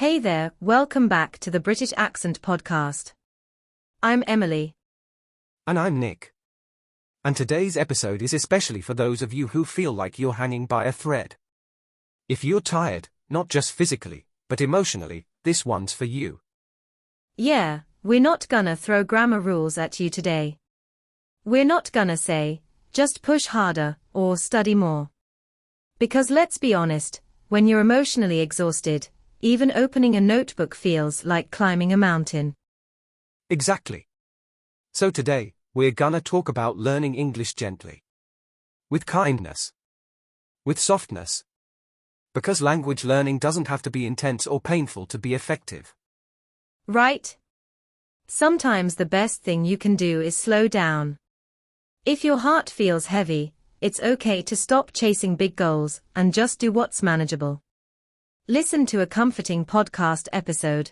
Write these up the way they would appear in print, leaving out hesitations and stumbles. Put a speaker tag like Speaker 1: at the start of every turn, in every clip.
Speaker 1: Hey there, welcome back to the British Accent Podcast. I'm Emily.
Speaker 2: And I'm Nick. And today's episode is especially for those of you who feel like you're hanging by a thread. If you're tired, not just physically, but emotionally, this one's for you.
Speaker 1: Yeah, we're not gonna throw grammar rules at you today. We're not gonna say, just push harder, or study more. Because let's be honest, when you're emotionally exhausted, even opening a notebook feels like climbing a mountain.
Speaker 2: Exactly. So today, we're gonna talk about learning English gently. With kindness. With softness. Because language learning doesn't have to be intense or painful to be effective.
Speaker 1: Right? Sometimes the best thing you can do is slow down. If your heart feels heavy, it's okay to stop chasing big goals and just do what's manageable. Listen to a comforting podcast episode.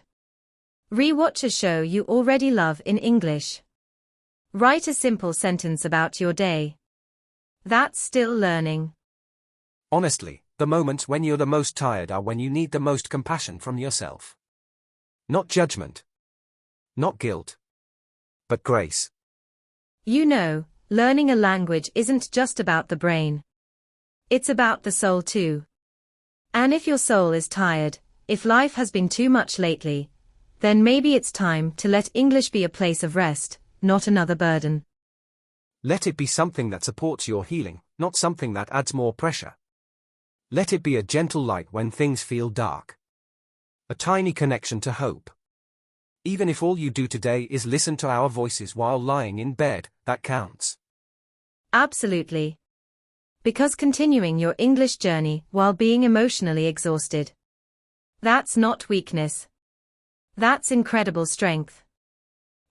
Speaker 1: Rewatch a show you already love in English. Write a simple sentence about your day. That's still learning.
Speaker 2: Honestly, the moments when you're the most tired are when you need the most compassion from yourself. Not judgment. Not guilt. But grace.
Speaker 1: You know, learning a language isn't just about the brain. It's about the soul too. And if your soul is tired, if life has been too much lately, then maybe it's time to let English be a place of rest, not another burden.
Speaker 2: Let it be something that supports your healing, not something that adds more pressure. Let it be a gentle light when things feel dark. A tiny connection to hope. Even if all you do today is listen to our voices while lying in bed, that counts.
Speaker 1: Absolutely. Because continuing your English journey while being emotionally exhausted. That's not weakness. That's incredible strength.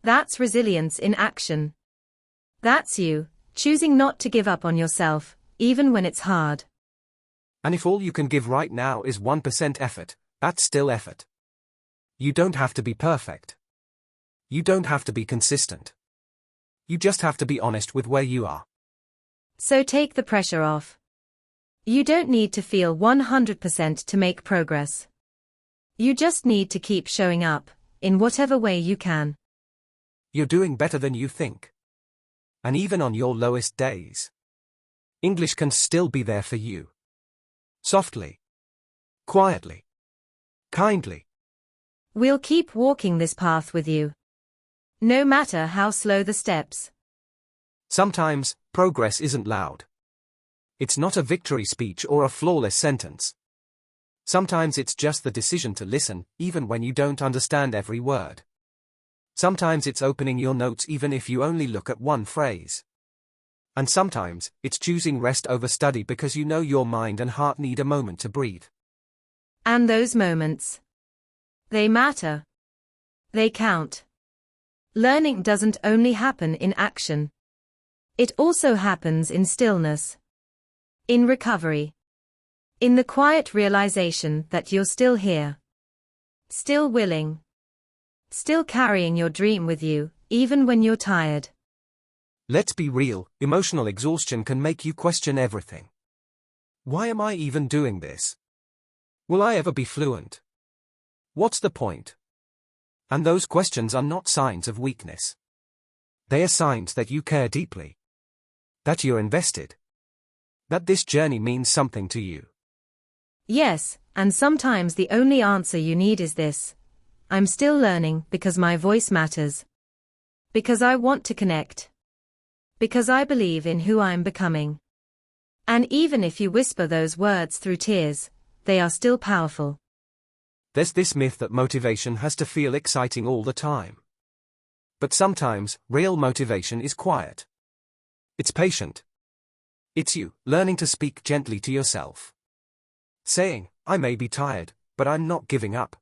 Speaker 1: That's resilience in action. That's you, choosing not to give up on yourself, even when it's hard.
Speaker 2: And if all you can give right now is 1% effort, that's still effort. You don't have to be perfect. You don't have to be consistent. You just have to be honest with where you are.
Speaker 1: So take the pressure off. You don't need to feel 100% to make progress. You just need to keep showing up, in whatever way you can.
Speaker 2: You're doing better than you think. And even on your lowest days, English can still be there for you. Softly. Quietly. Kindly.
Speaker 1: We'll keep walking this path with you. No matter how slow the steps.
Speaker 2: Sometimes, progress isn't loud. It's not a victory speech or a flawless sentence. Sometimes it's just the decision to listen, even when you don't understand every word. Sometimes it's opening your notes even if you only look at one phrase. And sometimes, it's choosing rest over study because you know your mind and heart need a moment to breathe.
Speaker 1: And those moments. They matter. They count. Learning doesn't only happen in action. It also happens in stillness. In recovery. In the quiet realization that you're still here. Still willing. Still carrying your dream with you, even when you're tired.
Speaker 2: Let's be real, emotional exhaustion can make you question everything. Why am I even doing this? Will I ever be fluent? What's the point? And those questions are not signs of weakness. They are signs that you care deeply. That you're invested. That this journey means something to you.
Speaker 1: Yes, and sometimes the only answer you need is this. I'm still learning because my voice matters. Because I want to connect. Because I believe in who I'm becoming. And even if you whisper those words through tears, they are still powerful.
Speaker 2: There's this myth that motivation has to feel exciting all the time. But sometimes, real motivation is quiet. It's patient. It's you, learning to speak gently to yourself. Saying, I may be tired, but I'm not giving up.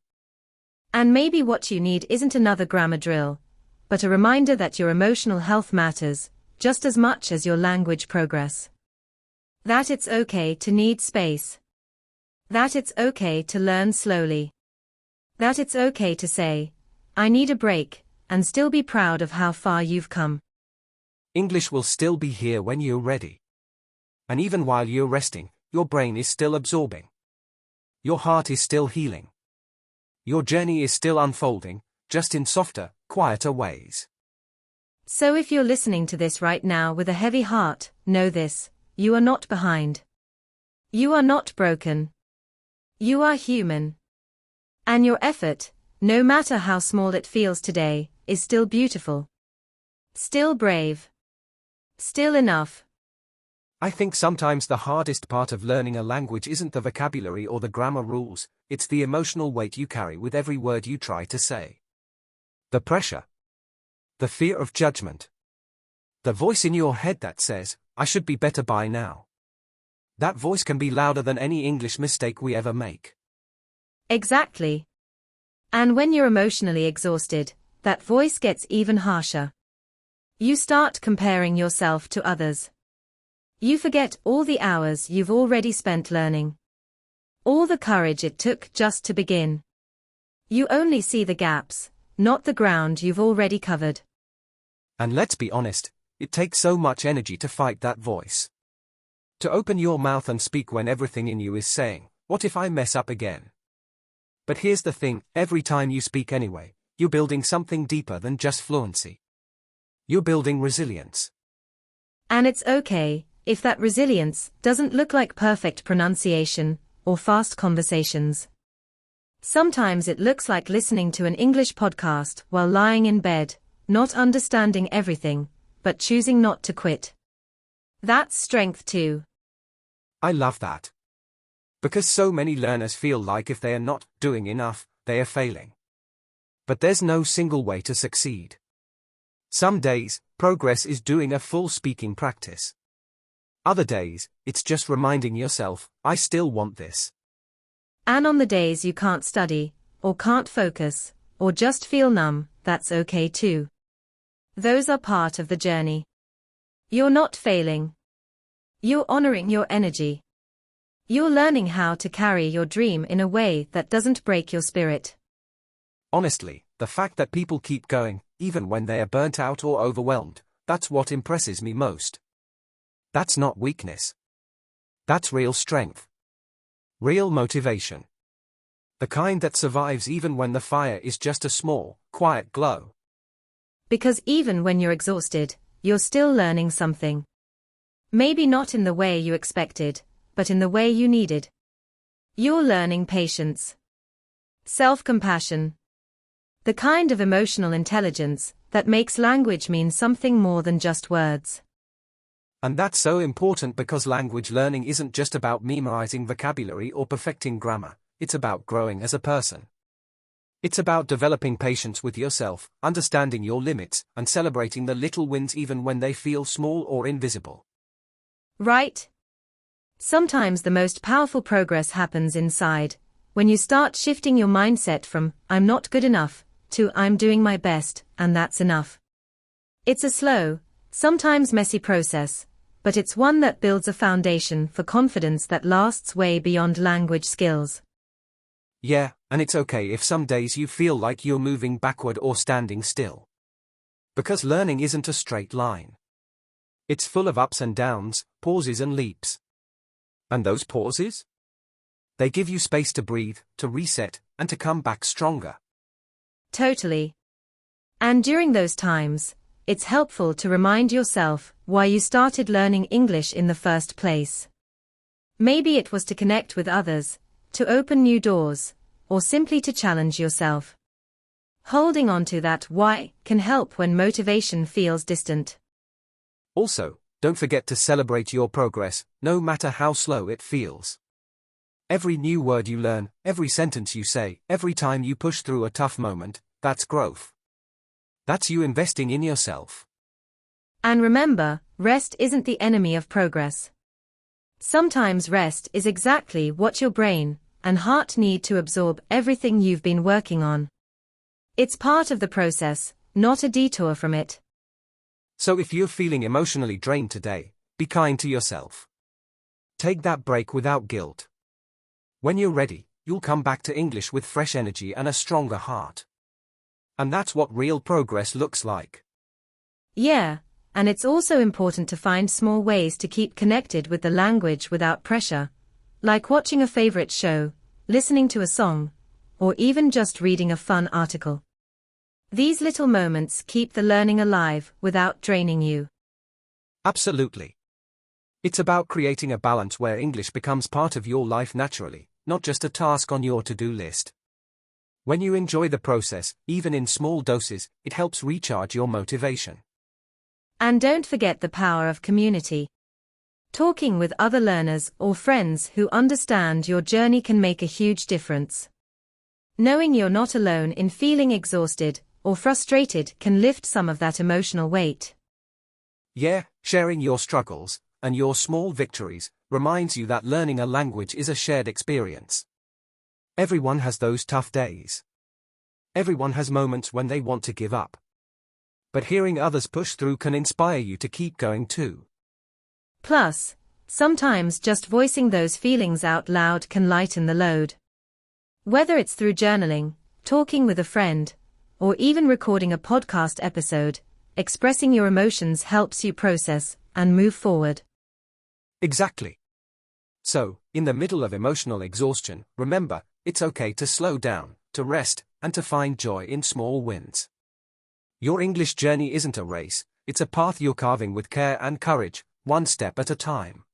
Speaker 1: And maybe what you need isn't another grammar drill, but a reminder that your emotional health matters, just as much as your language progress. That it's okay to need space. That it's okay to learn slowly. That it's okay to say, I need a break, and still be proud of how far you've come.
Speaker 2: English will still be here when you're ready. And even while you're resting, your brain is still absorbing. Your heart is still healing. Your journey is still unfolding, just in softer, quieter ways.
Speaker 1: So if you're listening to this right now with a heavy heart, know this: you are not behind. You are not broken. You are human. And your effort, no matter how small it feels today, is still beautiful. Still brave. Still enough.
Speaker 2: I think sometimes the hardest part of learning a language isn't the vocabulary or the grammar rules, it's the emotional weight you carry with every word you try to say. The pressure. The fear of judgment. The voice in your head that says, "I should be better by now." That voice can be louder than any English mistake we ever make.
Speaker 1: Exactly. And when you're emotionally exhausted, that voice gets even harsher. You start comparing yourself to others. You forget all the hours you've already spent learning. All the courage it took just to begin. You only see the gaps, not the ground you've already covered.
Speaker 2: And let's be honest, it takes so much energy to fight that voice. To open your mouth and speak when everything in you is saying, "What if I mess up again?" But here's the thing, every time you speak anyway, you're building something deeper than just fluency. You're building resilience.
Speaker 1: And it's okay if that resilience doesn't look like perfect pronunciation or fast conversations. Sometimes it looks like listening to an English podcast while lying in bed, not understanding everything, but choosing not to quit. That's strength too.
Speaker 2: I love that. Because so many learners feel like if they are not doing enough, they are failing. But there's no single way to succeed. Some days, progress is doing a full speaking practice. Other days, it's just reminding yourself, "I still want this."
Speaker 1: And on the days you can't study, or can't focus, or just feel numb, that's okay too. Those are part of the journey. You're not failing. You're honoring your energy. You're learning how to carry your dream in a way that doesn't break your spirit.
Speaker 2: Honestly, the fact that people keep going, even when they are burnt out or overwhelmed, that's what impresses me most. That's not weakness. That's real strength. Real motivation. The kind that survives even when the fire is just a small, quiet glow.
Speaker 1: Because even when you're exhausted, you're still learning something. Maybe not in the way you expected, but in the way you needed. You're learning patience. Self-compassion. The kind of emotional intelligence that makes language mean something more than just words.
Speaker 2: And that's so important because language learning isn't just about memorizing vocabulary or perfecting grammar, it's about growing as a person. It's about developing patience with yourself, understanding your limits, and celebrating the little wins even when they feel small or invisible.
Speaker 1: Right? Sometimes the most powerful progress happens inside, when you start shifting your mindset from, "I'm not good enough," to, "I'm doing my best, and that's enough." It's a slow, sometimes messy process, but it's one that builds a foundation for confidence that lasts way beyond language skills.
Speaker 2: Yeah, and it's okay if some days you feel like you're moving backward or standing still. Because learning isn't a straight line. It's full of ups and downs, pauses and leaps. And those pauses? They give you space to breathe, to reset, and to come back stronger.
Speaker 1: Totally. And during those times, it's helpful to remind yourself why you started learning English in the first place. Maybe it was to connect with others, to open new doors, or simply to challenge yourself. Holding on to that why can help when motivation feels distant.
Speaker 2: Also, don't forget to celebrate your progress, no matter how slow it feels. Every new word you learn, every sentence you say, every time you push through a tough moment, that's growth. That's you investing in yourself.
Speaker 1: And remember, rest isn't the enemy of progress. Sometimes rest is exactly what your brain and heart need to absorb everything you've been working on. It's part of the process, not a detour from it.
Speaker 2: So if you're feeling emotionally drained today, be kind to yourself. Take that break without guilt. When you're ready, you'll come back to English with fresh energy and a stronger heart. And that's what real progress looks like.
Speaker 1: Yeah, and it's also important to find small ways to keep connected with the language without pressure, like watching a favorite show, listening to a song, or even just reading a fun article. These little moments keep the learning alive without draining you.
Speaker 2: Absolutely. It's about creating a balance where English becomes part of your life naturally, not just a task on your to-do list. When you enjoy the process, even in small doses, it helps recharge your motivation.
Speaker 1: And don't forget the power of community. Talking with other learners or friends who understand your journey can make a huge difference. Knowing you're not alone in feeling exhausted or frustrated can lift some of that emotional weight.
Speaker 2: Yeah, sharing your struggles and your small victories reminds you that learning a language is a shared experience. Everyone has those tough days. Everyone has moments when they want to give up. But hearing others push through can inspire you to keep going too.
Speaker 1: Plus, sometimes just voicing those feelings out loud can lighten the load. Whether it's through journaling, talking with a friend, or even recording a podcast episode, expressing your emotions helps you process and move forward.
Speaker 2: Exactly. So, in the middle of emotional exhaustion, remember, it's okay to slow down, to rest, and to find joy in small wins. Your English journey isn't a race, it's a path you're carving with care and courage, one step at a time.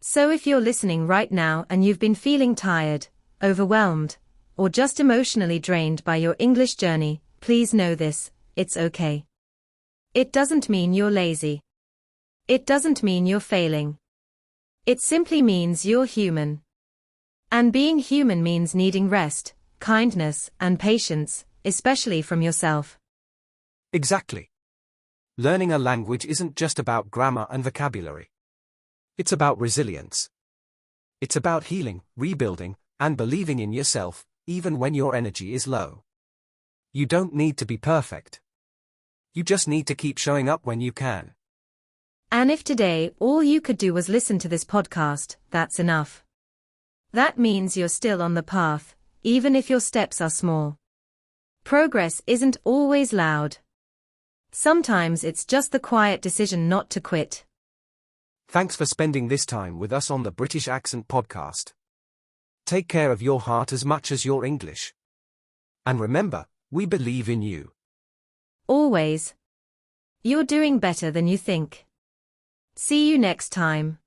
Speaker 1: So if you're listening right now and you've been feeling tired, overwhelmed, or just emotionally drained by your English journey, please know this, it's okay. It doesn't mean you're lazy. It doesn't mean you're failing. It simply means you're human. And being human means needing rest, kindness, and patience, especially from yourself.
Speaker 2: Exactly. Learning a language isn't just about grammar and vocabulary. It's about resilience. It's about healing, rebuilding, and believing in yourself, even when your energy is low. You don't need to be perfect. You just need to keep showing up when you can.
Speaker 1: And if today all you could do was listen to this podcast, that's enough. That means you're still on the path, even if your steps are small. Progress isn't always loud. Sometimes it's just the quiet decision not to quit.
Speaker 2: Thanks for spending this time with us on the British Accent Podcast. Take care of your heart as much as your English. And remember, we believe in you.
Speaker 1: Always. You're doing better than you think. See you next time.